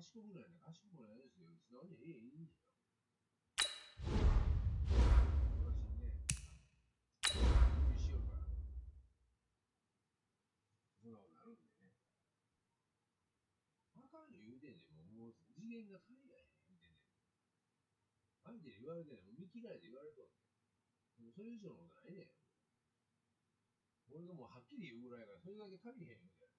賢くないね。賢くないですよ。素直にいいんだよ。私ね、無理しよるからね。そんなことなるんでね。あかん言うてんねん。もう次元が足りない言うてんねん。相手に言われてんねん。見嫌いで言われとんねん。それ以上のことないねん。俺がもうはっきり言うぐらいから、それだけ足りへんみたいな。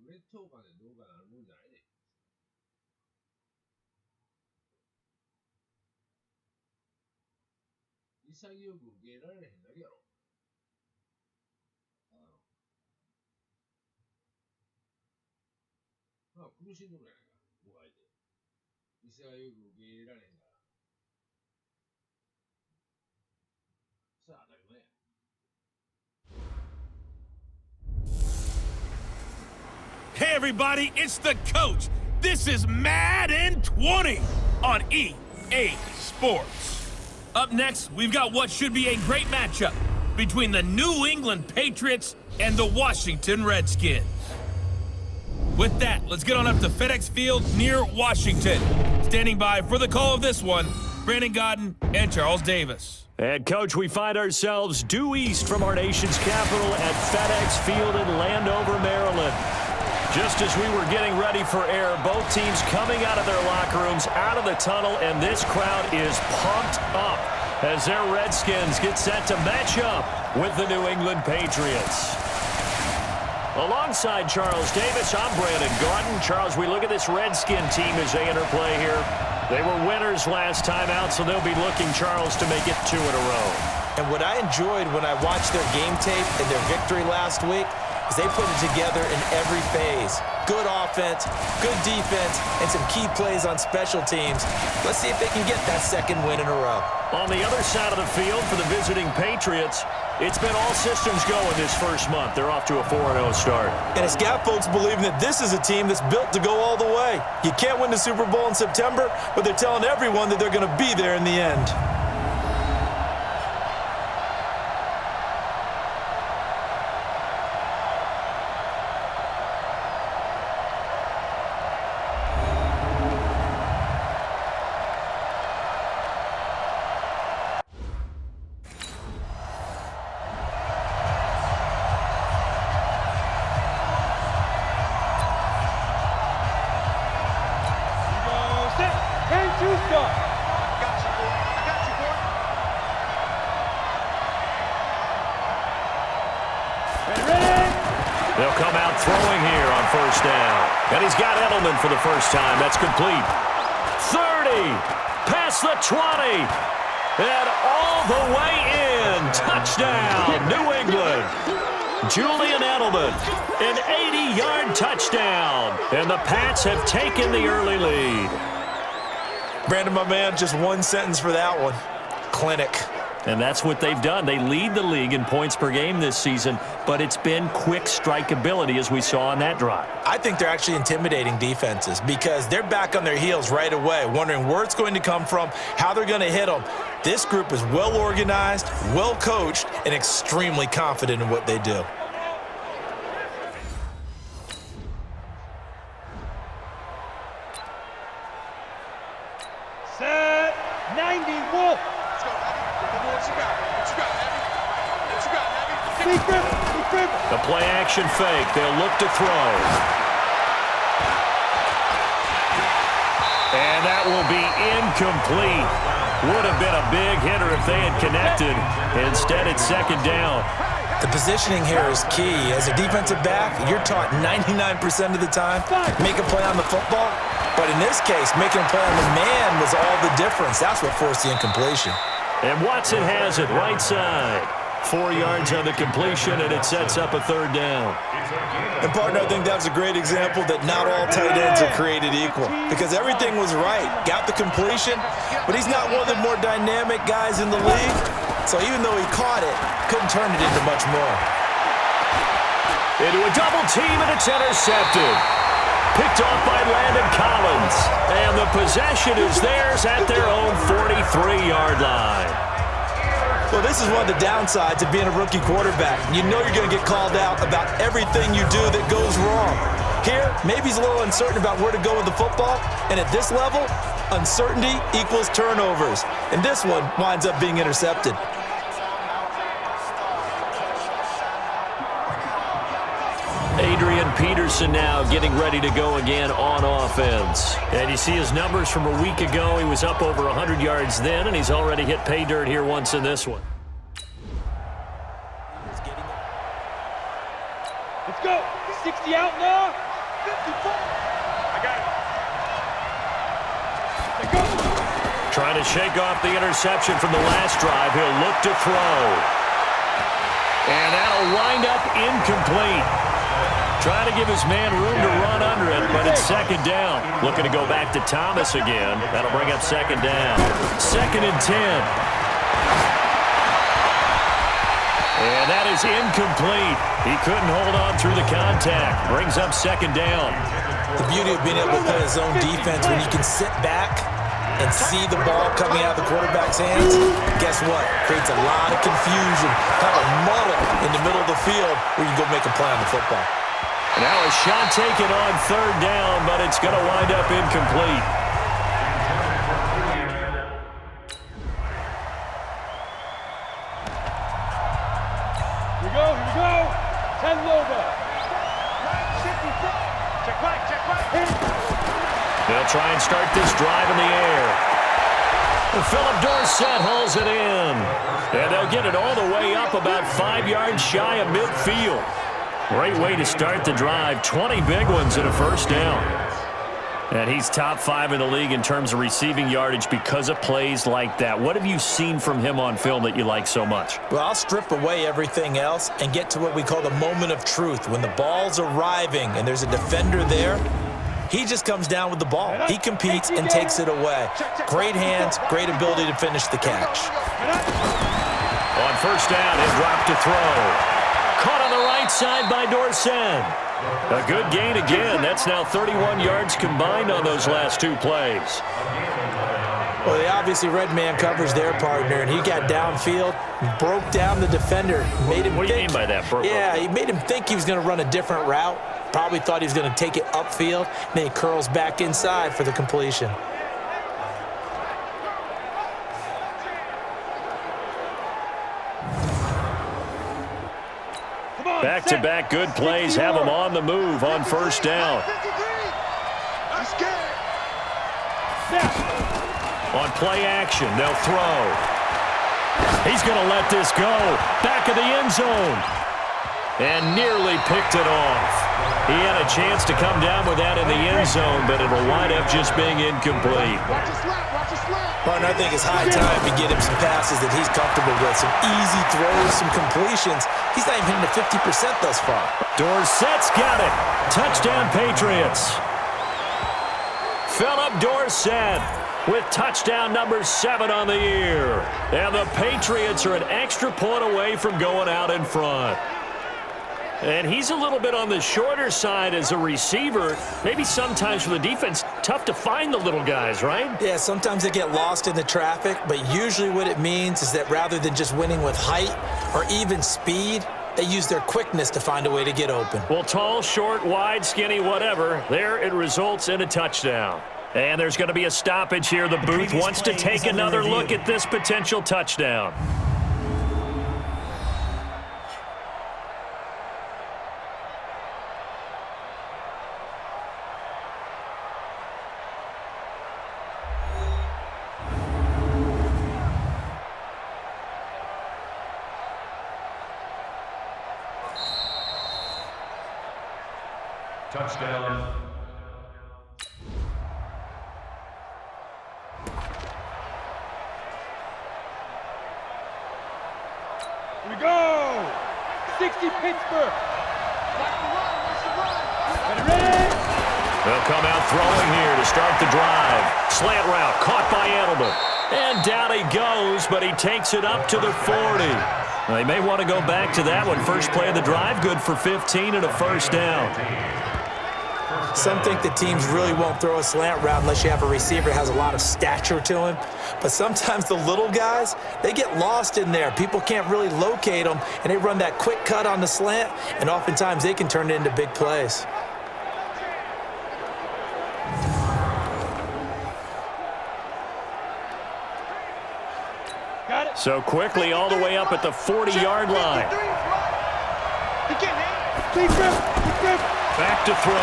劣等感でどうかなるもんじゃないねん。潔く受け入れられへんだけやろ。まあ、苦しんどるやないか、僕相手。潔く受け入れられへんから。それは当たり前や。Hey everybody, it's the coach. This is Madden 20 on EA Sports. Up next, we've got what should be a great matchup between the New England Patriots and the Washington Redskins. With that, let's get on up to FedEx Field near Washington. Standing by for the call of this one, Brandon Godden and Charles Davis. And, Coach, we find ourselves due east from our nation's capital at FedEx Field in Landover, Maryland. Just as we were getting ready for air, both teams coming out of their locker rooms, out of the tunnel, and this crowd is pumped up as their Redskins get set to match up with the New England Patriots. Alongside Charles Davis, I'm Brandon Godden. Charles, we look at this Redskin team as they interplay here. They were winners last time out, so they'll be looking, Charles, to make it 2 in a row. And what I enjoyed when I watched their game tape and their victory last week is they put it together in every phase. Good offense, good defense, and some key plays on special teams. Let's see if they can get that second win in a row. On the other side of the field for the visiting Patriots, it's been all systems go in this first month. They're off to a 4-0 start. And it's got folks believing that this is a team that's built to go all the way. You can't win the Super Bowl in September, but they're telling everyone that they're going to be there in the end. They'll come out throwing here on first down. And he's got Edelman for the first time. That's complete. 30, past the 20, and all the way in. Touchdown, New England. Julian Edelman, an 80-yard touchdown. And the Pats have taken the early lead. Brandon, my man, just one sentence for that one. Clinic. And that's what they've done. They lead the league in points per game this season, but it's been quick strikeability as we saw on that drive. I think they're actually intimidating defenses because they're back on their heels right away, wondering where it's going to come from, how they're going to hit them. This group is well organized, well coached, and extremely confident in what they do. Set 90 Wolf. The play action fake. They'll look to throw. And that will be incomplete. Would have been a big hitter if they had connected. Instead, it's second down. The positioning here is key. As a defensive back, you're taught 99% of the time, make a play on the football. But in this case, making a play on the man was all the difference. That's what forced the incompletion. And Watson has it right side. 4 yards on the completion, and it sets up a third down. And, partner, I think that was a great example that not all tight ends are created equal because everything was right. Got the completion, but he's not one of the more dynamic guys in the league. So even though he caught it, couldn't turn it into much more. Into a double team, and it's intercepted. Picked off by Landon Collins. And the possession is theirs at their own 43-yard line. Well, this is one of the downsides of being a rookie quarterback. You know you're going to get called out about everything you do that goes wrong. Here, maybe he's a little uncertain about where to go with the football, and at this level, uncertainty equals turnovers. And this one winds up being intercepted. Adrian Peterson now getting ready to go again on offense. And you see his numbers from a week ago. He was up over 100 yards then, and he's already hit pay dirt here once in this one. Let's go. 60 out now. 54. I got it. Let's go. Trying to shake off the interception from the last drive. He'll look to throw. And that'll wind up incomplete. Trying to give his man room to run under it, but it's second down. Looking to go back to Thomas again. That'll bring up second down. 2nd and 10. And that is incomplete. He couldn't hold on through the contact. Brings up second down. The beauty of being able to play his own defense when you can sit back and see the ball coming out of the quarterback's hands, guess what? Creates a lot of confusion. Have a muddle in the middle of the field where you can go make a play on the football. Now a shot taken on 3rd down, but it's going to wind up incomplete. Here we go. 10 over. Check back. They'll try and start this drive in the air. And Philip Dorsett hauls it in. And they'll get it all the way up about 5 yards shy of midfield. Great way to start the drive. 20 big ones and a first down. And he's top 5 in the league in terms of receiving yardage because of plays like that. What have you seen from him on film that you like so much? Well, I'll strip away everything else and get to what we call the moment of truth. When the ball's arriving and there's a defender there, he just comes down with the ball. He competes and takes it away. Great hands, great ability to finish the catch. On first down, he'll drop to throw. Caught on the right side by Dorsett. A good gain again. That's now 31 yards combined on those last 2 plays. Well, they obviously red man covers their partner, and he got downfield, broke down the defender. Made him what do you mean by that, bro? Yeah, he made him think he was going to run a different route. Probably thought he was going to take it upfield, and then he curls back inside for the completion. Back-to-back good plays have him on the move on first down. On play action, they'll throw. He's going to let this go. Back of the end zone. And nearly picked it off. He had a chance to come down with that in the end zone, but it'll wind up just being incomplete. Martin, I think it's high time to get him some passes that he's comfortable with. Some easy throws, some completions. He's not even hitting the 50% thus far. Dorsett's got it. Touchdown, Patriots. Philip Dorsett with touchdown number 7 on the year. And the Patriots are an extra point away from going out in front. And he's a little bit on the shorter side as a receiver. Maybe sometimes for the defense, tough to find the little guys, right? Yeah, sometimes they get lost in the traffic, but usually what it means is that rather than just winning with height or even speed, they use their quickness to find a way to get open. Well, tall, short, wide, skinny, whatever, there it results in a touchdown. And there's going to be a stoppage here. The booth wants to take another look at this potential touchdown. Touchdown. Here we go. 60 Pittsburgh. Ready? They'll come out throwing here to start the drive. Slant route caught by Edelman. And down he goes, but he takes it up to the 40. Well, they may want to go back to that one. First play of the drive, good for 15 and a first down. Some think that teams really won't throw a slant route unless you have a receiver that has a lot of stature to him. But sometimes the little guys, they get lost in there. People can't really locate them, and they run that quick cut on the slant, and oftentimes they can turn it into big plays. So quickly all the way up at the 40-yard line. Back to throw.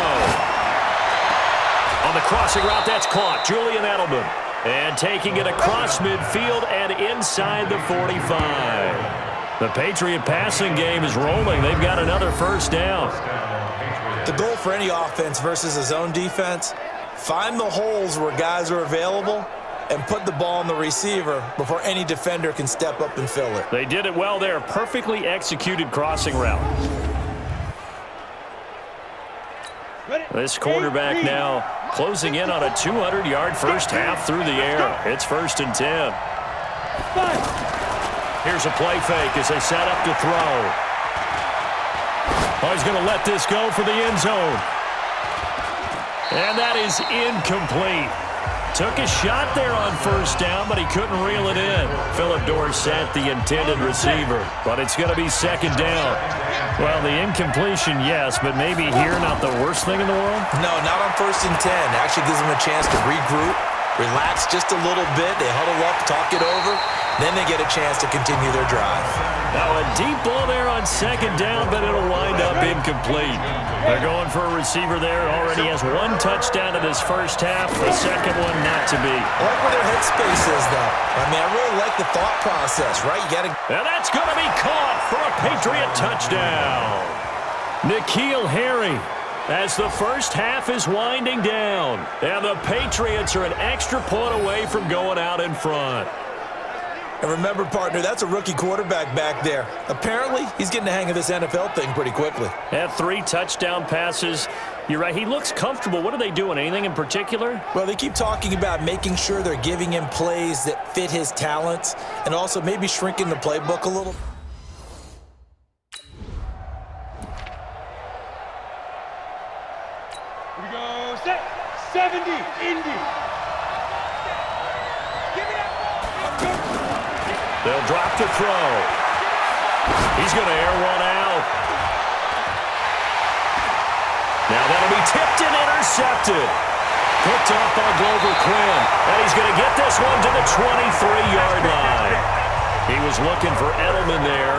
On the crossing route, that's caught. Julian Edelman. And taking it across midfield and inside the 45. The Patriot passing game is rolling. They've got another first down. The goal for any offense versus a zone defense, find the holes where guys are available and put the ball on the receiver before any defender can step up and fill it. They did it well there. Perfectly executed crossing route. This quarterback now closing in on a 200-yard first half through the air. It's 1st and 10. Here's a play fake as they set up to throw. Oh, he's going to let this go for the end zone. And that is incomplete. Took a shot there on first down, but he couldn't reel it in. Philip Dorsett, the intended receiver, but it's going to be 2nd down. Well, the incompletion, yes, but maybe here not the worst thing in the world? No, not on 1st and 10. Actually gives them a chance to regroup, relax just a little bit. They huddle up, talk it over, then they get a chance to continue their drive. Now a deep ball there on 2nd down, but it'll wind up incomplete. They're going for a receiver there. Already has 1 touchdown in this first half. The second one not to be. I like where their headspace is, though. I mean, I really like the thought process, right? You got to. And that's going to be caught for a Patriot touchdown. N'Keal Harry, as the first half is winding down. And the Patriots are an extra point away from going out in front. And remember, partner, that's a rookie quarterback back there. Apparently, he's getting the hang of this NFL thing pretty quickly. Had 3 touchdown passes. You're right, he looks comfortable. What are they doing? Anything in particular? Well, they keep talking about making sure they're giving him plays that fit his talents and also maybe shrinking the playbook a little. Here we go, set, 70, Indy. They'll drop the throw. He's going to air one out. Now that'll be tipped and intercepted. Picked up by Glover Quinn. And he's going to get this one to the 23-yard line. He was looking for Edelman there.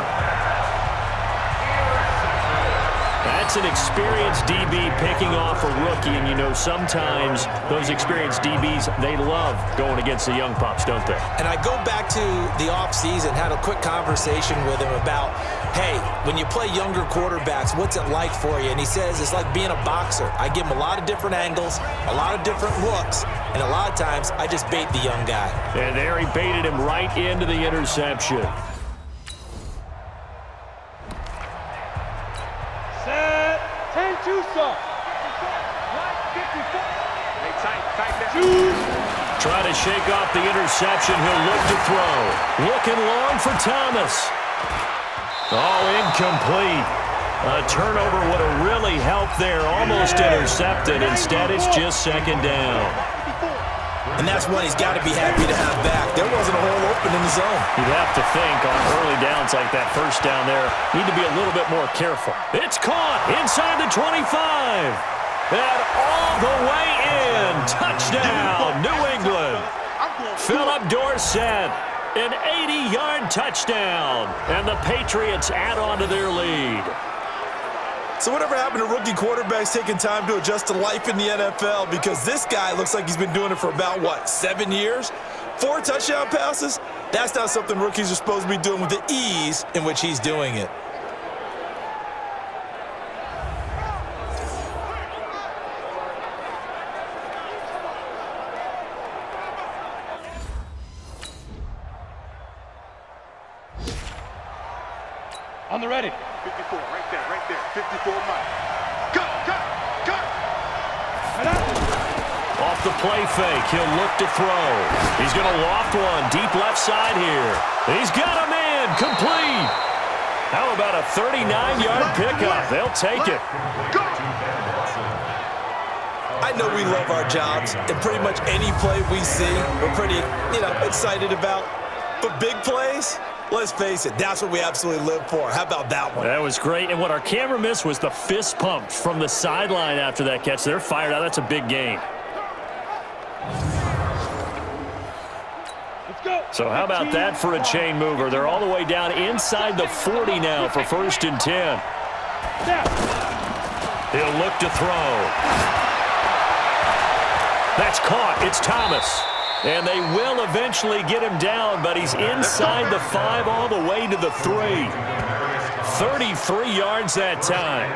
That's an experienced DB picking off a rookie, and you know sometimes those experienced DBs, they love going against the young pups, don't they? And I go back to the offseason, had a quick conversation with him about, hey, when you play younger quarterbacks, what's it like for you? And he says it's like being a boxer. I give him a lot of different angles, a lot of different looks, and a lot of times I just bait the young guy. And there he baited him right into the interception. Trying to shake off the interception. He'll look to throw. Looking long for Thomas. Oh, incomplete. A turnover would have really helped there. Almost intercepted. Instead, it's just 2nd down. And that's one he's got to be happy to have back. There wasn't a hole open in the zone. You'd have to think on early downs like that first down there, need to be a little bit more careful. It's caught inside the 25. And all the way in. Touchdown, New England. Philip Dorsett, an 80-yard touchdown. And the Patriots add on to their lead. So whatever happened to rookie quarterbacks taking time to adjust to life in the NFL? Because this guy looks like he's been doing it for about, 7 years? 4 touchdown passes? That's not something rookies are supposed to be doing with the ease in which he's doing it. On the ready. 54, right there, 54 miles. Cut. Off the play fake, he'll look to throw. He's going to loft one deep left side here. He's got a man, complete. How about a 39-yard pickup? They'll take it. I know we love our jobs, and pretty much any play we see, we're pretty, excited about. But big plays, let's face it, that's what we absolutely live for. How about that one? That was great, and what our camera missed was the fist pump from the sideline after that catch. They're fired out. That's a big gain. So how about that for a chain mover? They're all the way down inside the 40 now for 1st and 10. He'll look to throw. That's caught. It's Thomas. And they will eventually get him down, but he's inside the 5 all the way to the 3. 33 yards that time.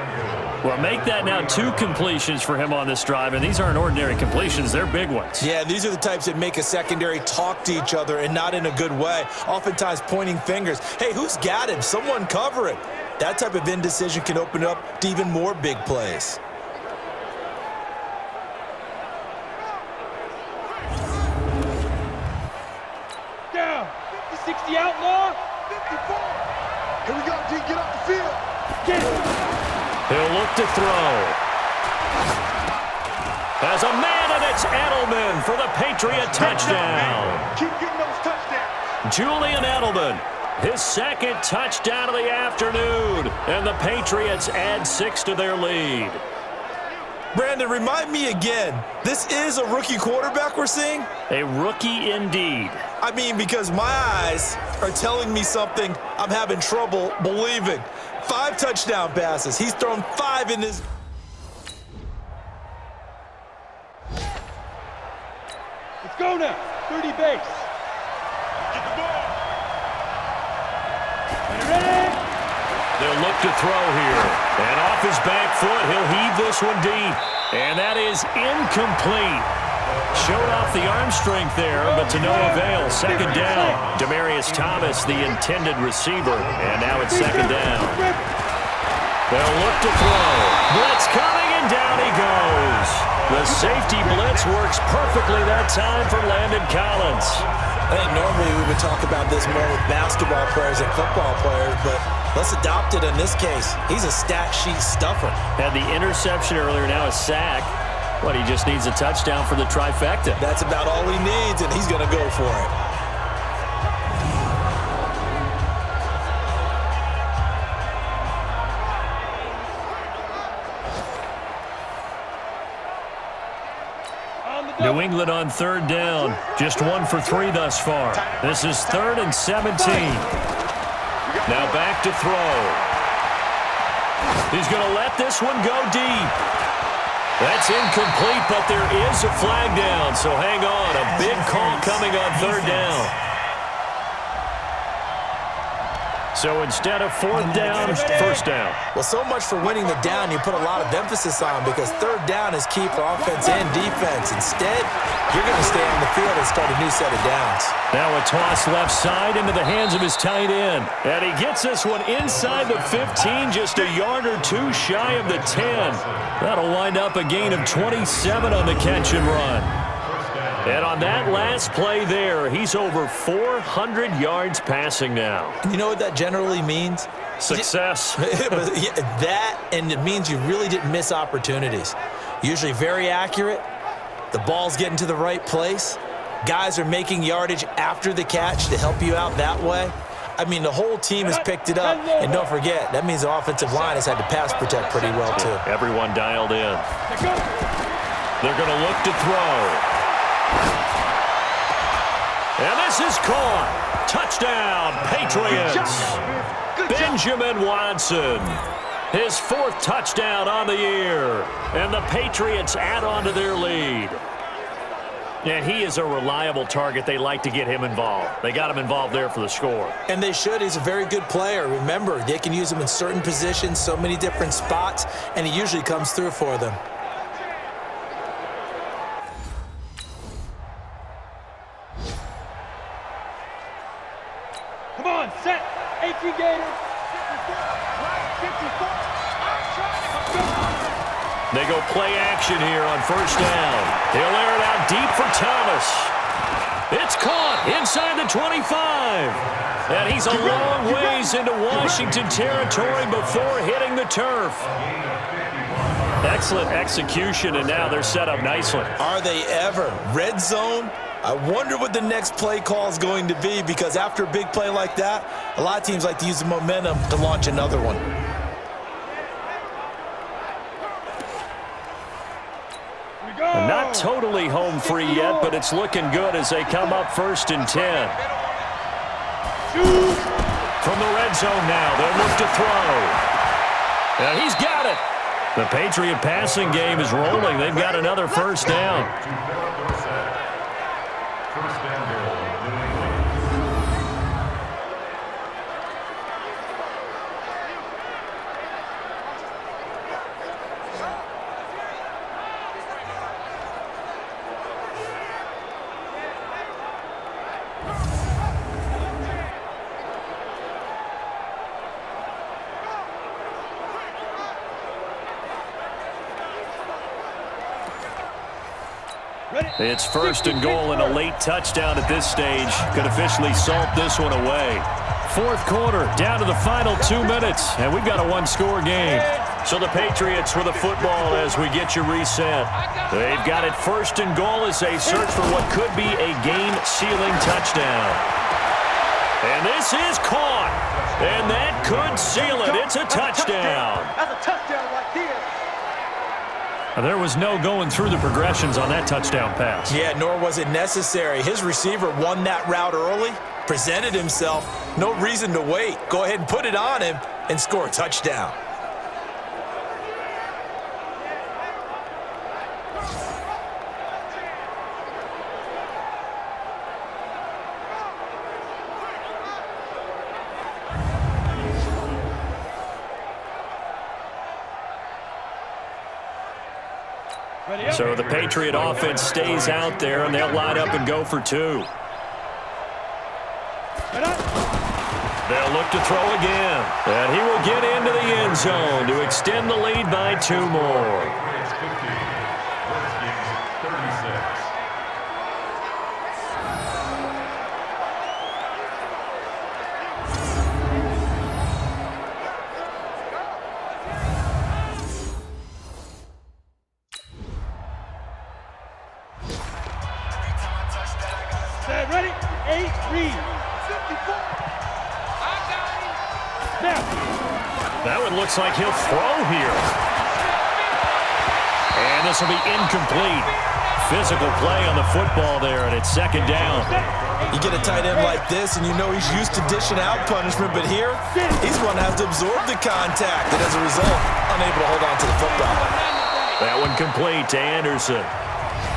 Well, make that now 2 completions for him on this drive, and these aren't ordinary completions. They're big ones. Yeah, these are the types that make a secondary talk to each other and not in a good way, oftentimes pointing fingers. Hey, who's got him? Someone cover it. That type of indecision can open it up to even more big plays. Down. 50-60 outlaw. 54. Here we go, D. Get off the field. Get it. He'll look to throw. As a man, and it's Edelman for the Patriot touchdown. Keep getting those touchdowns. Julian Edelman, his 2nd touchdown of the afternoon. And the Patriots add 6 to their lead. Brandon, remind me again, this is a rookie quarterback we're seeing? A rookie indeed. I mean, because my eyes are telling me something I'm having trouble believing. 5 touchdown passes. He's thrown 5 in his... Let's go now. 30 base. Get the ball. Ready? They'll look to throw here. And off his back foot, he'll heave this one deep. And that is incomplete. Showed off the arm strength there, but to no avail. 2nd down. Demaryius Thomas, the intended receiver. And now it's 2nd down. They'll look to throw. Blitz coming, and down he goes. The safety blitz works perfectly that time for Landon Collins. I think normally we would talk about this more with basketball players and football players, but let's adopt it in this case. He's a stat sheet stuffer. Had the interception earlier, now a sack. But he just needs a touchdown for the trifecta. That's about all he needs, and he's going to go for it. New England on 3rd down. Just 1 for 3 thus far. This is 3rd and 17. Now back to throw. He's going to let this one go deep. That's incomplete, but there is a flag down, so hang on. A big call coming on 3rd down. So instead of 4th down, 1st down. Well, so much for winning the down you put a lot of emphasis on, because 3rd down is key for offense and defense. Instead, you're going to stay on the field and start a new set of downs. Now a toss left side into the hands of his tight end. And he gets this one inside the 15, just a yard or 2 shy of the 10. That'll wind up a gain of 27 on the catch and run. And on that last play there, he's over 400 yards passing now. You know what that generally means? Success. That, and it means you really didn't miss opportunities. Usually very accurate. The ball's getting to the right place. Guys are making yardage after the catch to help you out that way. I mean, the whole team has picked it up. And don't forget, that means the offensive line has had to pass protect pretty well, too. Everyone dialed in. They're going to look to throw. And this is caught. Touchdown, Patriots. Benjamin Watson. His 4th touchdown on the year. And the Patriots add on to their lead. And he is a reliable target. They like to get him involved. They got him involved there for the score. And they should. He's a very good player. Remember, they can use him in certain positions, so many different spots, and he usually comes through for them. Come on, set. 18 Gators. They go play action here on 1st down. He'll air it out deep for Thomas. It's caught inside the 25. And he's a long ways into Washington territory before hitting the turf. Excellent execution, and now they're set up nicely. Are they ever? Red zone? I wonder what the next play call is going to be, because after a big play like that, a lot of teams like to use the momentum to launch another one. Not totally home free yet, but it's looking good as they come up 1st and 10. From the red zone now, they'll look to throw. And he's got it. The Patriot passing game is rolling. They've got another 1st down. It's 1st and goal, and a late touchdown at this stage could officially salt this one away. 4th quarter, down to the final 2 minutes, and we've got a one-score game. So the Patriots with the football as we get you reset. They've got it 1st and goal as they search for what could be a game-sealing touchdown. And this is caught, and that could seal it. It's a touchdown. That's a touchdown right there. There was no going through the progressions on that touchdown pass. Yeah, nor was it necessary. His receiver won that route early, presented himself. No reason to wait. Go ahead and put it on him and score a touchdown. So the Patriot offense stays out there, and they'll line up and go for 2. They'll look to throw again. And he will get into the end zone to extend the lead by 2 more. Ready? 8, read. 54. Now. That one looks like he'll throw here. And this will be incomplete. Physical play on the football there, and it's 2nd down. You get a tight end like this, and you know he's used to dishing out punishment, but here, he's going to have to absorb the contact, and as a result, unable to hold on to the football. That one complete to Anderson.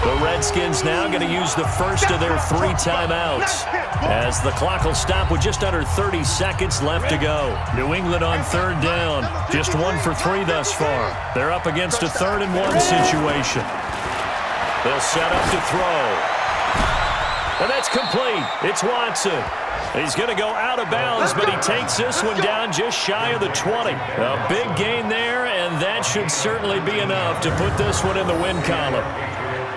The Redskins now going to use the first of their 3 timeouts as the clock will stop with just under 30 seconds left to go. New England on 3rd down, just 1 for 3 thus far. They're up against a 3rd and 1 situation. They'll set up to throw. And that's complete. It's Watson. He's going to go out of bounds, but he takes this one down just shy of the 20. A big gain there, and that should certainly be enough to put this one in the win column.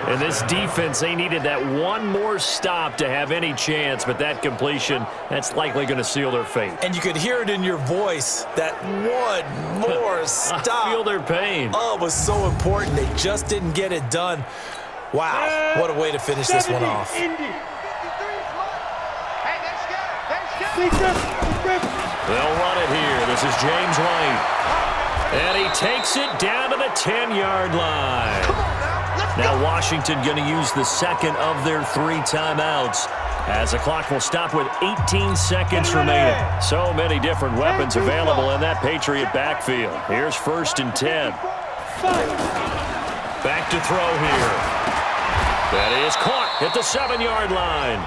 And this defense, they needed that one more stop to have any chance, but that completion, that's likely going to seal their fate. And you could hear it in your voice, that one more stop. I feel their pain. Oh, it was so important. They just didn't get it done. Wow, what a way to finish this one off. Indy. They'll run it here. This is James White. And he takes it down to the 10-yard line. Now Washington going to use the 2nd of their 3 timeouts as the clock will stop with 18 seconds remaining. So many different weapons available in that Patriot backfield. Here's 1st and 10. Back to throw here. That is caught at the 7-yard line.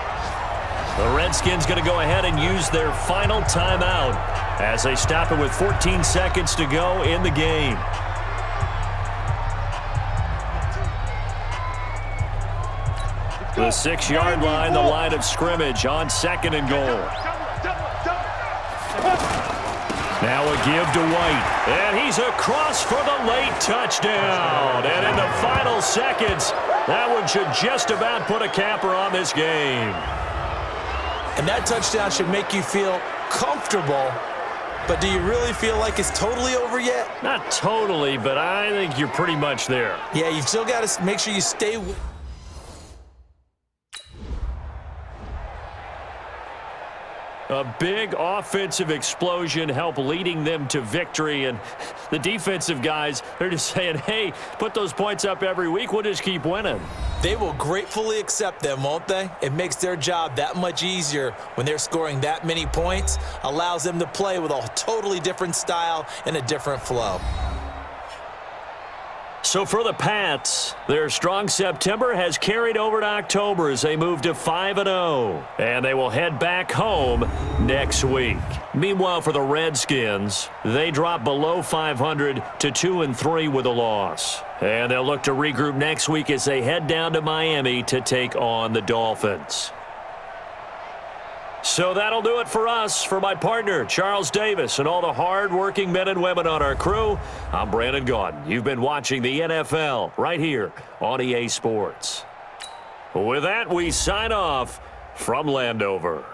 The Redskins going to go ahead and use their final timeout as they stop it with 14 seconds to go in the game. The 6-yard line, the line of scrimmage on 2nd and goal. Now a give to White, and he's across for the late touchdown. And in the final seconds, that one should just about put a capper on this game. And that touchdown should make you feel comfortable But do you really feel like it's totally over yet? Not totally, but I think you're pretty much there. Yeah, you've still got to make sure you stay. A big offensive explosion helped leading them to victory, and the defensive guys, they're just saying, hey, put those points up every week, we'll just keep winning. They will gratefully accept them, won't they? It makes their job that much easier when they're scoring that many points, allows them to play with a totally different style and a different flow. So for the Pats, their strong September has carried over to October as they move to 5-0, and they will head back home next week. Meanwhile, for the Redskins, they drop below 500 to 2-3 with a loss. And they'll look to regroup next week as they head down to Miami to take on the Dolphins. So that'll do it for us. For my partner, Charles Davis, and all the hard-working men and women on our crew, I'm Brandon Gaudin. You've been watching the NFL right here on EA Sports. With that, we sign off from Landover.